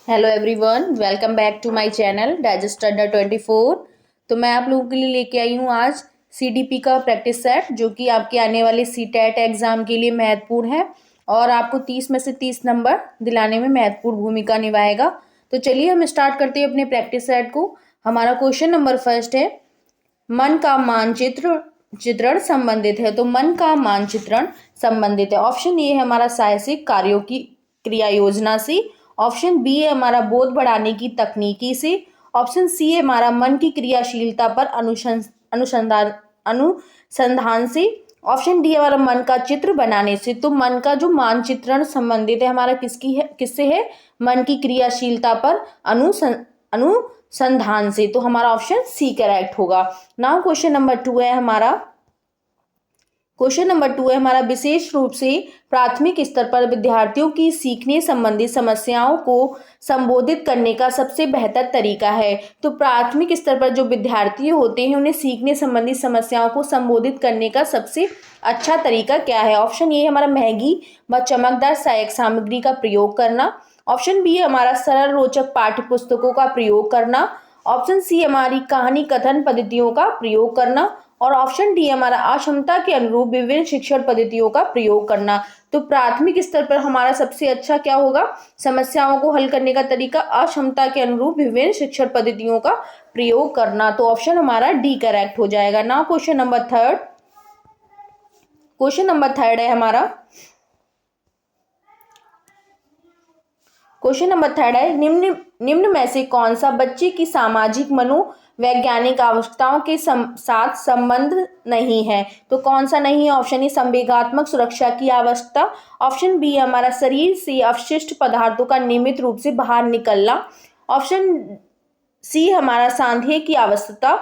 Hello everyone, welcome back to my channel Digest Under 24। तो मैं आप लोगों के लिए लेके आई हूँ आज सीडीपी का प्रैक्टिस सेट, जो कि आपके आने वाले सीटेट एग्जाम के लिए महत्वपूर्ण है और आपको 30 में से 30 नंबर दिलाने में महत्वपूर्ण भूमिका निभाएगा। तो चलिए हम स्टार्ट करते हैं अपने प्रैक्टिस सेट को। हमारा क्वेश्चन नंबर फर्स्ट है, मन का मानचित्र चित्रण संबंधित है। तो मन का मानचित्रण संबंधित है। ऑप्शन ए है हमारा साहसिक कार्यों की क्रिया योजना से। ऑप्शन बी है हमारा बोध बढ़ाने की तकनीकी से। ऑप्शन सी है हमारा मन की क्रियाशीलता पर अनुसंधान अनुसंधान से। ऑप्शन डी हमारा मन का चित्र बनाने से। तो मन का जो मानचित्रण संबंधित है हमारा किससे है? मन की क्रियाशीलता पर अनुसंधान से। तो हमारा ऑप्शन सी करेक्ट होगा। नाउ क्वेश्चन नंबर 2 है हमारा विशेष रूप से प्राथमिक स्तर पर विद्यार्थियों की सीखने संबंधी समस्याओं को संबोधित करने का सबसे बेहतर तरीका है। तो प्राथमिक स्तर पर जो विद्यार्थी होते हैं उन्हें सीखने संबंधी समस्याओं को संबोधित करने का सबसे अच्छा तरीका क्या है? ऑप्शन ए हमारा महंगी व चमकदार सहायक सामग्री का प्रयोग करना। ऑप्शन बी हमारा सरल रोचक पाठ्य पुस्तकों का प्रयोग करना। ऑप्शन सी हमारी कहानी कथन पद्धतियों का प्रयोग करना। और ऑप्शन डी हमारा अक्षमता के अनुरूप विभिन्न शिक्षण पद्धतियों का प्रयोग करना। तो प्राथमिक स्तर पर हमारा सबसे अच्छा क्या होगा? समस्याओं को हल करने का तरीका अक्षमता के अनुरूप विभिन्न शिक्षण पद्धतियों का प्रयोग करना। तो ऑप्शन हमारा डी करेक्ट हो जाएगा। नाउ क्वेश्चन नंबर थर्ड है हमारा। क्वेश्चन नंबर थर्ड है, निम्न में से कौन सा बच्चे की सामाजिक मनोवैज्ञानिक आवश्यकताओं के साथ संबंध नहीं है? तो कौन सा नहीं है? ऑप्शन ए संवेगात्मक सुरक्षा की आवश्यकता। ऑप्शन बी हमारा शरीर से अपशिष्ट पदार्थों का नियमित रूप से बाहर निकलना। ऑप्शन सी हमारा सांध्य की आवश्यकता।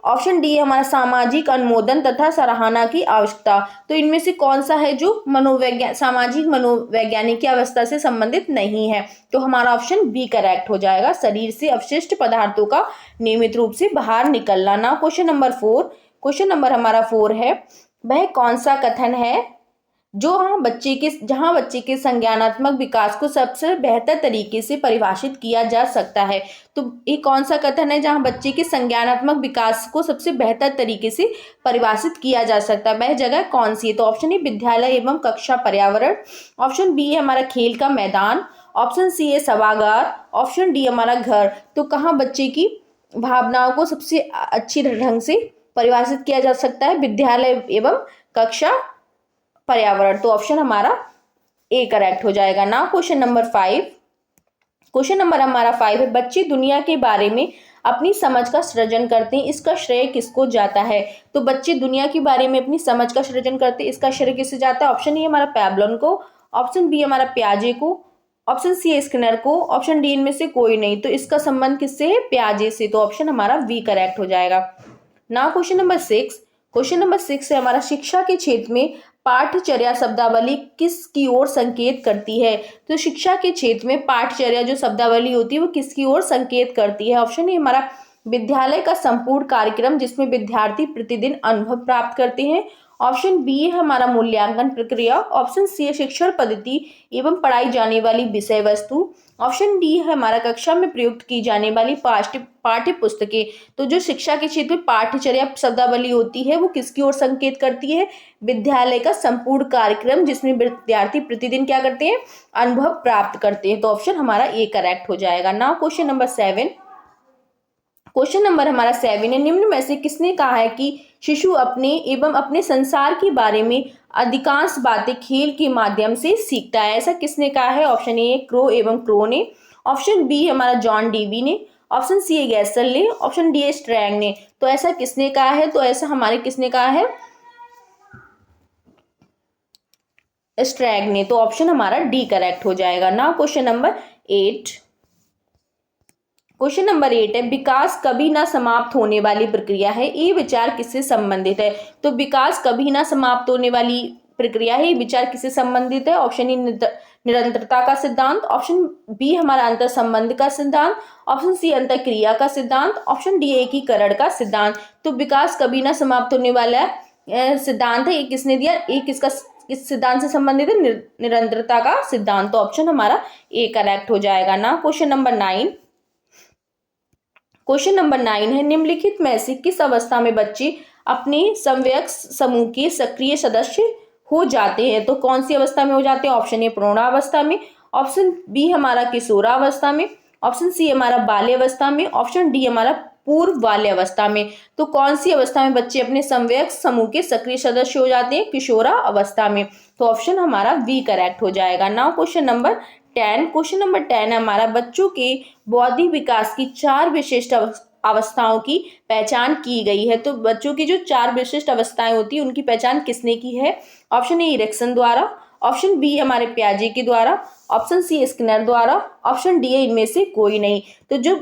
ऑप्शन डी हमारा सामाजिक अनुमोदन तथा सराहना की आवश्यकता। तो इनमें से कौन सा है जो सामाजिक मनोवैज्ञानिक की अवस्था से संबंधित नहीं है? तो हमारा ऑप्शन बी करेक्ट हो जाएगा, शरीर से अपशिष्ट पदार्थों का नियमित रूप से बाहर निकलना। ना क्वेश्चन नंबर हमारा 4 है, वह कौन सा कथन है जहां बच्चे के संज्ञानात्मक विकास को सबसे बेहतर तरीके से परिभाषित किया जा सकता है? तो ये कौन सा कथन है जहां बच्चे के संज्ञानात्मक विकास को सबसे बेहतर तरीके से परिभाषित किया जा सकता है? वह जगह कौन सी है? तो ऑप्शन ए विद्यालय एवं कक्षा पर्यावरण। ऑप्शन बी है हमारा खेल का मैदान। ऑप्शन सी है सभागार। ऑप्शन डी हमारा घर। तो कहाँ बच्चे की भावनाओं को सबसे अच्छी ढंग से परिभाषित किया जा सकता है? विद्यालय एवं कक्षा पर्यावरण। तो ऑप्शन हमारा ए करेक्ट हो जाएगा। ना क्वेश्चन नंबर 5 है, बच्चे दुनिया के बारे में अपनी समझ का सृजन करते हैं, इसका श्रेय किसको जाता है? तो बच्चे दुनिया के बारे में अपनी समझ का सृजन करते हैं, इसका श्रेय किससे जाता है? ऑप्शन ए हमारा पैब्लोन को। ऑप्शन बी हमारा पियाजे को। ऑप्शन सी है स्किनर को। ऑप्शन डी इनमें से कोई नहीं। तो इसका संबंध किससे है? पियाजे से। तो ऑप्शन हमारा वी करेक्ट हो जाएगा। ना क्वेश्चन नंबर 6 है हमारा, शिक्षा के क्षेत्र में पाठचर्या शब्दावली किसकी ओर संकेत करती है? तो शिक्षा के क्षेत्र में पाठचर्या जो शब्दावली होती है वो किसकी ओर संकेत करती है? ऑप्शन ए हमारा विद्यालय का संपूर्ण कार्यक्रम जिसमें विद्यार्थी प्रतिदिन अनुभव प्राप्त करते हैं। ऑप्शन बी है हमारा मूल्यांकन प्रक्रिया। ऑप्शन सी है शिक्षण पद्धति एवं पढ़ाई जाने वाली विषय वस्तु। ऑप्शन डी है हमारा कक्षा में प्रयुक्त की जाने वाली पाठ्य पुस्तकें। तो जो शिक्षा के क्षेत्र में पाठ्यचर्या शब्दावली होती है वो किसकी ओर संकेत करती है? विद्यालय का संपूर्ण कार्यक्रम जिसमें विद्यार्थी प्रतिदिन क्या करते हैं? अनुभव प्राप्त करते हैं। तो ऑप्शन हमारा ए करेक्ट हो जाएगा। ना क्वेश्चन नंबर हमारा 7 है, निम्न में से किसने कहा है कि शिशु अपने संसार के बारे में अधिकांश बातें खेल के माध्यम से सीखता है? ऐसा किसने कहा है? ऑप्शन ए क्रो एवं क्रो ने। ऑप्शन बी हमारा जॉन डीवी ने। ऑप्शन सी है गैसल ने। ऑप्शन डी है स्ट्रैंग ने। तो ऐसा किसने कहा है? तो ऐसा हमारे किसने कहा है? स्ट्रैग ने। तो ऑप्शन हमारा डी करेक्ट हो जाएगा। ना क्वेश्चन नंबर 8 है, विकास कभी ना समाप्त होने वाली प्रक्रिया है, ये विचार किससे संबंधित है? तो विकास कभी ना समाप्त होने वाली प्रक्रिया है, ये विचार किससे संबंधित है? ऑप्शन ए निरंतरता का सिद्धांत। ऑप्शन बी हमारा अंतर संबंध का सिद्धांत। ऑप्शन सी अंतर क्रिया का सिद्धांत। ऑप्शन डी एकीकरण का सिद्धांत। तो विकास कभी ना समाप्त होने वाला सिद्धांत है, ये किसने दिया? किस सिद्धांत से संबंधित है? निरंतरता का सिद्धांत। तो ऑप्शन हमारा ए करेक्ट हो जाएगा ना। Question number 9। क्वेश्चन नंबर 9 है, निम्नलिखित में से किस अवस्था में बच्चे अपने समवयस्क समूह के सक्रिय सदस्य हो जाते हैं? तो कौन सी अवस्था में हो जाते हैं? ऑप्शन ए प्रौढ़ावस्था में, ऑप्शन बी हमारा किशोरावस्था में, ऑप्शन सी हमारा बाल्यावस्था में, ऑप्शन डी हमारा पूर्व बाल्यावस्था में। तो कौन सी अवस्था में बच्चे अपने समवयस्क समूह के सक्रिय सदस्य हो जाते हैं? किशोरा अवस्था में। तो ऑप्शन हमारा बी करेक्ट हो जाएगा। Now question number 10। Question number 10 हमारा, बच्चों के बौद्धिक विकास की 4 विशिष्ट अवस्थाओं की पहचान की गई है। तो बच्चों की जो 4 विशिष्ट अवस्थाएं होती है उनकी पहचान किसने की है? ऑप्शन ए इरिक्सन द्वारा, ऑप्शन बी हमारे पियाजे के द्वारा, ऑप्शन सी स्किनर द्वारा, ऑप्शन डी इनमें से कोई नहीं। तो जो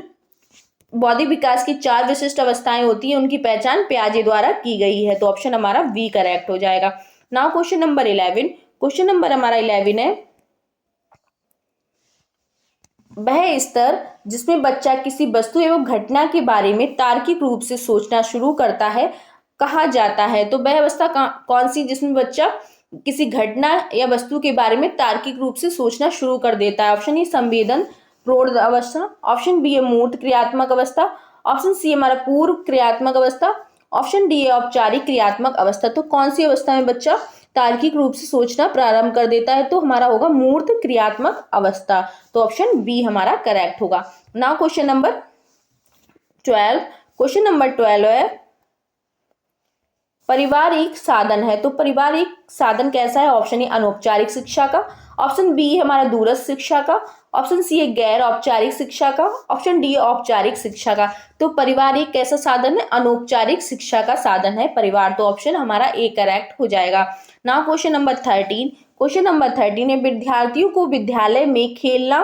बौद्धिक विकास की 4 विशिष्ट अवस्थाएं होती है उनकी पहचान पियाजे द्वारा की गई है। तो ऑप्शन हमारा बी करेक्ट हो जाएगा। Now question number 11। Question number हमारा 11 है, वह स्तर जिसमें बच्चा किसी वस्तु एवं घटना के बारे में तार्किक रूप से सोचना शुरू करता है कहा जाता है? तो वह अवस्था कौन सी जिसमें बच्चा किसी घटना या वस्तु के बारे में तार्किक रूप से सोचना शुरू कर देता है? ऑप्शन ए संवेदन प्रौढ़ अवस्था, ऑप्शन बी है मूर्त क्रियात्मक अवस्था, ऑप्शन सी हमारा पूर्व क्रियात्मक अवस्था, ऑप्शन डी है औपचारिक क्रियात्मक अवस्था। तो कौन सी अवस्था में बच्चा तार्किक रूप से सोचना प्रारंभ कर देता है? तो हमारा होगा मूर्त क्रियात्मक अवस्था। तो ऑप्शन बी हमारा करेक्ट होगा। Now question number 12। Question number 12 है, परिवार एक साधन है। तो परिवार एक साधन कैसा है? ऑप्शन ए अनौपचारिक शिक्षा का, ऑप्शन बी हमारा दूरस्थ शिक्षा का, ऑप्शन सी है गैर औपचारिक शिक्षा का, ऑप्शन डी औपचारिक शिक्षा का। तो परिवार एक कैसा साधन है? अनौपचारिक शिक्षा का साधन है परिवार। तो ऑप्शन हमारा ए करेक्ट हो जाएगा। Now question number 13। Question number 13 है, विद्यार्थियों को विद्यालय में खेलना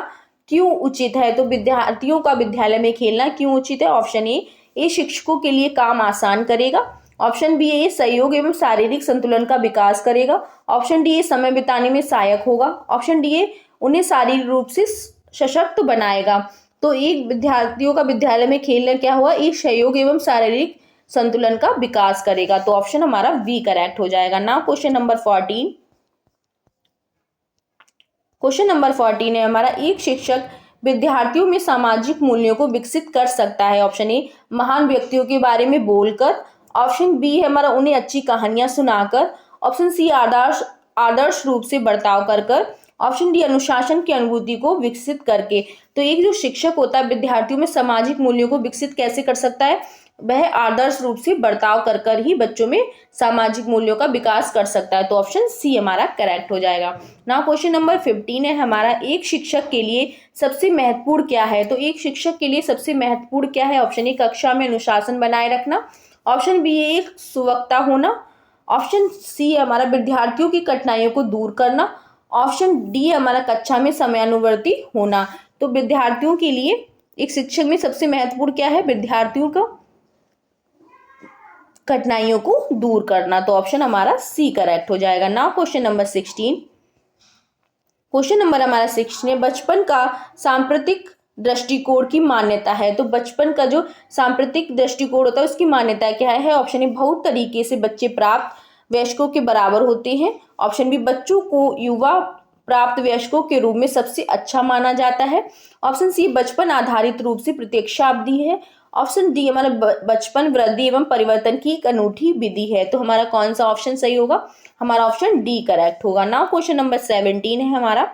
क्यों उचित है? तो विद्यार्थियों का विद्यालय में खेलना क्यों उचित है? ऑप्शन ए शिक्षकों के लिए काम आसान करेगा, ऑप्शन बी ए सहयोग एवं शारीरिक संतुलन का विकास करेगा, ऑप्शन डी ए समय बिताने में सहायक होगा, ऑप्शन डी ए उन्हें शारीरिक रूप से सशक्त बनाएगा। तो एक विद्यार्थियों का विद्यालय में खेलना क्या हुआ? एक सहयोग एवं शारीरिक संतुलन का विकास करेगा। तो ऑप्शन हमारा बी करेक्ट हो जाएगा। Now question number 14। Question number 14 है हमारा, एक शिक्षक विद्यार्थियों में सामाजिक मूल्यों को विकसित कर सकता है। ऑप्शन ए महान व्यक्तियों के बारे में बोलकर, ऑप्शन बी है हमारा उन्हें अच्छी कहानियां सुनाकर, ऑप्शन सी आदर्श रूप से बर्ताव कर कर, ऑप्शन डी अनुशासन की अनुभूति को विकसित करके। तो एक जो शिक्षक होता है विद्यार्थियों में सामाजिक मूल्यों को विकसित कैसे कर सकता है? वह आदर्श रूप से बर्ताव कर कर ही बच्चों में सामाजिक मूल्यों का विकास कर सकता है। तो ऑप्शन सी हमारा करेक्ट हो जाएगा। नाउ क्वेश्चन नंबर 15 है हमारा, एक शिक्षक के लिए सबसे महत्वपूर्ण क्या है? तो एक शिक्षक के लिए सबसे महत्वपूर्ण क्या है? ऑप्शन ए कक्षा में अनुशासन बनाए रखना, ऑप्शन बी एक सुवक्ता होना, ऑप्शन सी हमारा विद्यार्थियों की कठिनाइयों को दूर करना, ऑप्शन डी हमारा कक्षा में समयानुवर्ती होना। तो विद्यार्थियों के लिए एक शिक्षक में सबसे महत्वपूर्ण क्या है? विद्यार्थियों को कठिनाइयों को दूर करना। तो ऑप्शन हमारा सी करेक्ट हो जाएगा। Now question number 16। Question number हमारा 16 है, बचपन का सांप्रतिक दृष्टिकोण की मान्यता है। तो बचपन का जो सांप्रतिक दृष्टिकोण होता है उसकी मान्यता क्या है? ऑप्शन ए बहुत तरीके से बच्चे प्राप्त वयस्कों के बराबर होते हैं, ऑप्शन बी बच्चों को युवा प्राप्त वयस्कों के रूप में सबसे अच्छा माना जाता है, ऑप्शन सी बचपन आधारित रूप से प्रत्यक्षावधि है, ऑप्शन डी हमारा बचपन वृद्धि एवं परिवर्तन की एक अनूठी विधि है। तो हमारा कौन सा ऑप्शन सही होगा? हमारा ऑप्शन डी करेक्ट होगा। नाउ क्वेश्चन नंबर 17 है हमारा,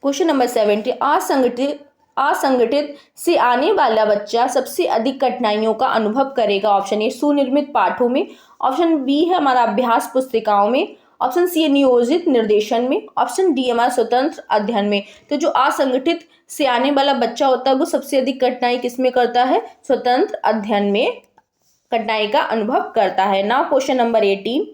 क्वेश्चन नंबर 17, असंगठित से आने वाला बच्चा सबसे अधिक कठिनाइयों का अनुभव करेगा। ऑप्शन ए सुनिर्मित पाठों में, ऑप्शन बी है हमारा अभ्यास पुस्तिकाओं में, ऑप्शन सी है नियोजित निर्देशन में, ऑप्शन डी हमारा स्वतंत्र अध्ययन में। तो जो असंगठित से आने वाला बच्चा होता है वो सबसे अधिक कठिनाई किसमें करता है? स्वतंत्र अध्ययन में कठिनाई का अनुभव करता है। Now question number 18।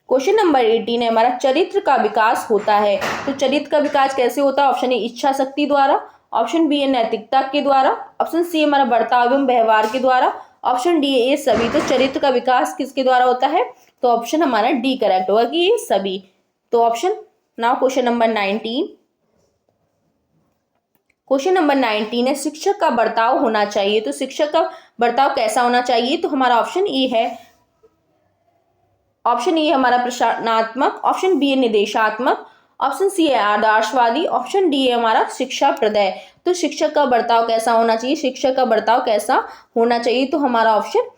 Question number 18 है हमारा, चरित्र का विकास होता है। तो चरित्र का विकास कैसे होता है? ऑप्शन ए इच्छा शक्ति द्वारा, ऑप्शन बी है नैतिकता के द्वारा, ऑप्शन सी हमारा बर्ताव एवं व्यवहार के द्वारा, ऑप्शन डी है ये सभी। तो चरित्र का विकास किसके द्वारा होता है? तो ऑप्शन हमारा डी करेक्ट होगा कि ये सभी। तो option now question number 19। Question number 19 है, शिक्षक का बर्ताव होना चाहिए। तो शिक्षक का बर्ताव कैसा होना चाहिए? तो हमारा ऑप्शन ए है, ऑप्शन ए हमारा प्रशासनात्मक, ऑप्शन बी है निदेशात्मक, ऑप्शन सी है आदर्शवादी, ऑप्शन डी है हमारा शिक्षा प्रदय। तो शिक्षक का बर्ताव कैसा होना चाहिए? शिक्षक का बर्ताव कैसा होना चाहिए? तो हमारा ऑप्शन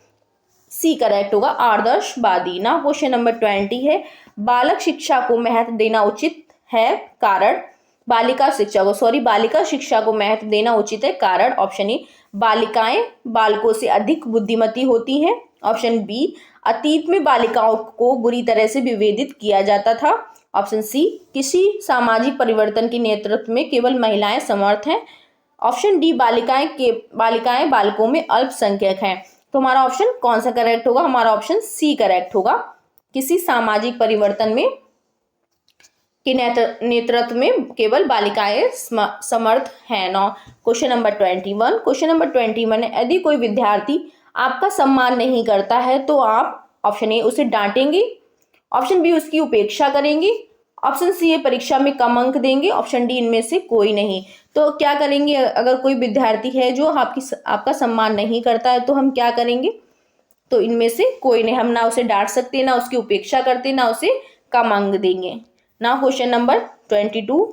सी करेक्ट होगा, आदर्शवादी। ना क्वेश्चन नंबर 20 है, बालक शिक्षा को महत्व देना उचित है, कारण। बालिका शिक्षा को महत्व देना उचित है, कारण। ऑप्शन ए, बालिकाएं बालकों से अधिक बुद्धिमती होती हैं। ऑप्शन बी, अतीत में बालिकाओं को बुरी तरह से विभेदित किया जाता था। ऑप्शन सी, किसी सामाजिक परिवर्तन के नेतृत्व में केवल महिलाएं समर्थ हैं। ऑप्शन डी, बालिकाएं बालकों में अल्पसंख्यक हैं। तो हमारा ऑप्शन कौन सा करेक्ट होगा? हमारा ऑप्शन सी करेक्ट होगा, किसी सामाजिक परिवर्तन में के नेतृत्व में केवल बालिकाएं समर्थ हैं। नौ क्वेश्चन नंबर 21, क्वेश्चन नंबर 21 है, यदि कोई विद्यार्थी आपका सम्मान नहीं करता है तो आप ऑप्शन ए उसे डांटेंगे, ऑप्शन बी उसकी उपेक्षा करेंगे, ऑप्शन सी है परीक्षा में कम अंक देंगे, ऑप्शन डी इनमें से कोई नहीं। तो क्या करेंगे? अगर कोई विद्यार्थी है जो आपका सम्मान नहीं करता है तो हम क्या करेंगे? तो इनमें से कोई नहीं, हम ना उसे डांट सकते, ना उसकी उपेक्षा करते, ना उसे कम अंक देंगे। ना क्वेश्चन नंबर 22,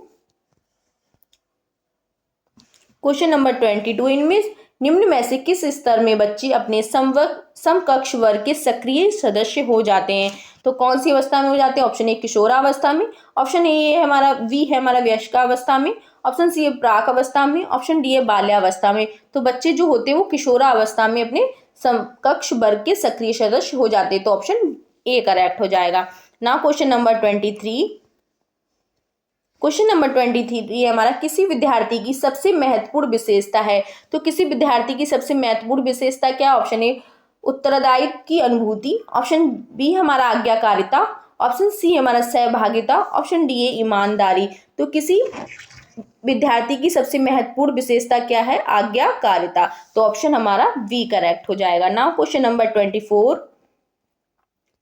क्वेश्चन नंबर 22, इनमें निम्न में से किस स्तर में बच्चे अपने समकक्ष वर्ग के सक्रिय सदस्य हो जाते हैं? तो कौन सी अवस्था में हो जाते हैं? ऑप्शन ए किशोरावस्था में, ऑप्शन ए है हमारा वी है हमारा वयस्कावस्था में, ऑप्शन सी है प्राक अवस्था में, ऑप्शन डी है बाल्यावस्था में। तो बच्चे जो होते हैं वो किशोरावस्था में अपने समकक्ष वर्ग के सक्रिय सदस्य हो जाते हैं। तो ऑप्शन ए करेक्ट हो जाएगा। ना क्वेश्चन नंबर 23, क्वेश्चन नंबर 23 हमारा, किसी विद्यार्थी की सबसे महत्वपूर्ण विशेषता है। तो किसी विद्यार्थी की सबसे महत्वपूर्ण विशेषता क्या? ऑप्शन ए उत्तरदायित्व की अनुभूति, ऑप्शन बी हमारा आज्ञाकारिता, ऑप्शन सी हमारा सहभागिता, ऑप्शन डी है ईमानदारी। तो किसी विद्यार्थी की सबसे महत्वपूर्ण विशेषता क्या है? आज्ञाकारिता। तो ऑप्शन हमारा बी करेक्ट हो जाएगा। Now question number 24,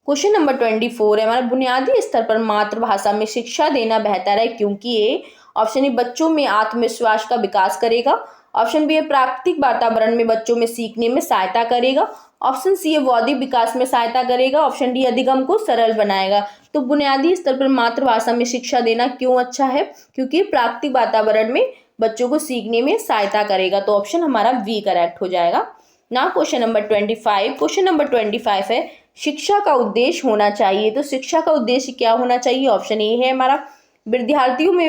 question number 24 है हमारा, बुनियादी स्तर पर मातृभाषा में शिक्षा देना बेहतर है क्योंकि ये ऑप्शन ए बच्चों में आत्मविश्वास का विकास करेगा, ऑप्शन बी है प्राकृतिक वातावरण में बच्चों में सीखने में सहायता करेगा, ऑप्शन सी है बौद्धिक विकास में सहायता करेगा, ऑप्शन डी अधिगम को सरल बनाएगा। तो बुनियादी स्तर पर मातृभाषा में शिक्षा देना क्यों अच्छा है? क्योंकि प्राकृतिक वातावरण में बच्चों को सीखने में सहायता करेगा। तो ऑप्शन हमारा वी करेक्ट हो जाएगा। ना क्वेश्चन नंबर 25, क्वेश्चन नंबर 25 है, शिक्षा का उद्देश्य होना चाहिए। तो शिक्षा का उद्देश्य क्या होना चाहिए? ऑप्शन ए है हमारा विद्यार्थियों में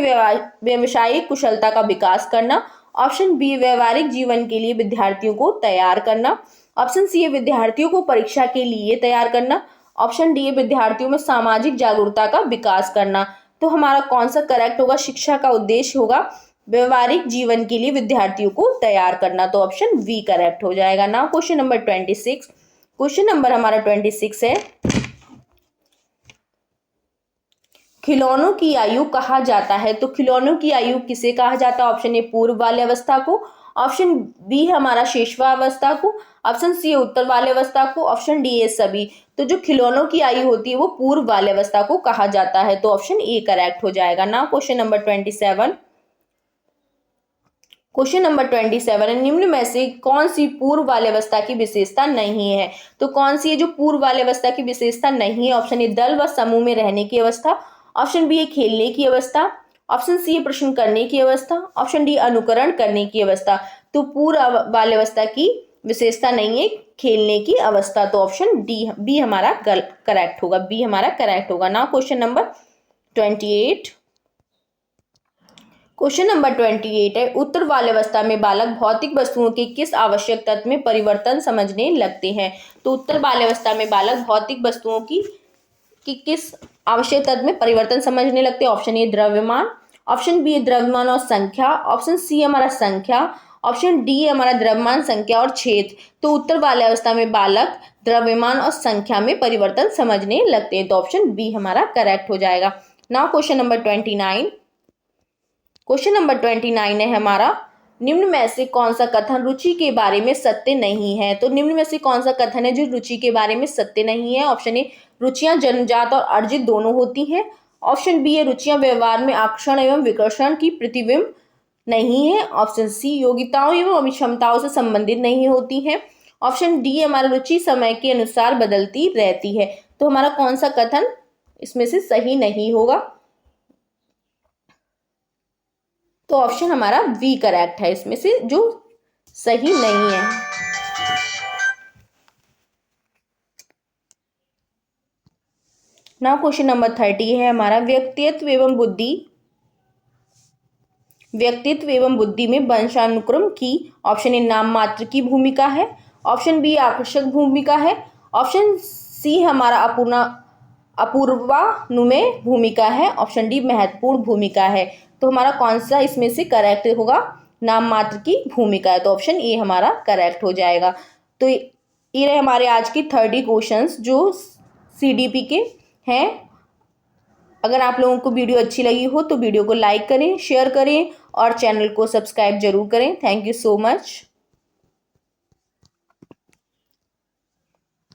व्यवसायिक कुशलता का विकास करना, ऑप्शन बी व्यवहारिक जीवन के लिए विद्यार्थियों को तैयार करना, ऑप्शन सी है विद्यार्थियों को परीक्षा के लिए तैयार करना, ऑप्शन डी है विद्यार्थियों में सामाजिक जागरूकता का विकास करना। तो हमारा कौन सा करेक्ट होगा? शिक्षा का उद्देश्य होगा व्यवहारिक जीवन के लिए विद्यार्थियों को तैयार करना। तो ऑप्शन वी करेक्ट हो जाएगा। ना क्वेश्चन नंबर 26, क्वेश्चन नंबर हमारा 26 है, खिलौनों की आयु कहा जाता है। तो खिलौनों की आयु किसे कहा जाता है? ऑप्शन ए पूर्व बाल्यावस्था को, ऑप्शन बी हमारा शेषवावस्था को, ऑप्शन सी उत्तर बाल्यावस्था को, ऑप्शन डी है सभी। तो जो खिलौनों की आयु होती है वो पूर्व बाल्यावस्था को कहा जाता है। तो ऑप्शन ए करेक्ट हो जाएगा। ना क्वेश्चन नंबर 27, क्वेश्चन नंबर 27 है, निम्न में से कौन सी पूर्व बाल्यावस्था की विशेषता नहीं है? तो कौन सी है जो पूर्व बाल्यावस्था की विशेषता नहीं है? ऑप्शन ए दल व समूह में रहने की अवस्था, ऑप्शन बी है खेलने की अवस्था, ऑप्शन सी है प्रश्न करने की अवस्था, ऑप्शन डी अनुकरण करने की अवस्था। तो पूर्व बाल्यावस्था की विशेषता नहीं है खेलने की अवस्था। तो ऑप्शन डी बी हमारा करेक्ट होगा, बी हमारा करेक्ट होगा। ना क्वेश्चन नंबर 28, क्वेश्चन नंबर 28 है, उत्तर बाल्यावस्था में बालक भौतिक वस्तुओं के किस आवश्यक तत्व में परिवर्तन समझने लगते हैं? तो उत्तर बाल्यावस्था में बालक भौतिक वस्तुओं की किस आवश्यक तत्व में परिवर्तन समझने लगते हैं? ऑप्शन ए द्रव्यमान, ऑप्शन बी द्रव्यमान और संख्या, ऑप्शन सी हमारा संख्या, ऑप्शन डी हमारा द्रव्यमान संख्या और क्षेत्र। तो उत्तर बाल्यावस्था में बालक द्रव्यमान और संख्या में परिवर्तन समझने लगते हैं। तो ऑप्शन बी हमारा करेक्ट हो जाएगा। Now question number 29, question number 29 है हमारा, निम्न में से कौन सा कथन रुचि के बारे में सत्य नहीं है? तो निम्न में से कौन सा कथन है जो रुचि के बारे में सत्य नहीं है? ऑप्शन ए रुचियां जन्मजात और अर्जित दोनों होती हैं, ऑप्शन बी है रुचियां व्यवहार में आकर्षण एवं विकर्षण की प्रतिबिंब नहीं है। ऑप्शन सी योग्यताओं एवं क्षमताओं से संबंधित नहीं होती है। ऑप्शन डी हमारा रुचि समय के अनुसार बदलती रहती है। तो हमारा कौन सा कथन इसमें से सही नहीं होगा? तो ऑप्शन हमारा बी करेक्ट है इसमें से, जो सही नहीं है। नाउ क्वेश्चन नंबर 30 है हमारा व्यक्तित्व एवं बुद्धि में वंशानुक्रम की ऑप्शन ए नाम मात्र की भूमिका है, ऑप्शन बी आकर्षक भूमिका है, ऑप्शन सी हमारा अपूर्वानुमेय भूमिका है, ऑप्शन डी महत्वपूर्ण भूमिका है। तो हमारा कौन सा इसमें से करेक्ट होगा? नाम मात्र की भूमिका है, तो ऑप्शन ए हमारा करेक्ट हो जाएगा। तो ये रहे हमारे आज की 30 क्वेश्चंस जो CDP के हैं। अगर आप लोगों को वीडियो अच्छी लगी हो तो वीडियो को लाइक करें, शेयर करें और चैनल को सब्सक्राइब जरूर करें। Thank you so much.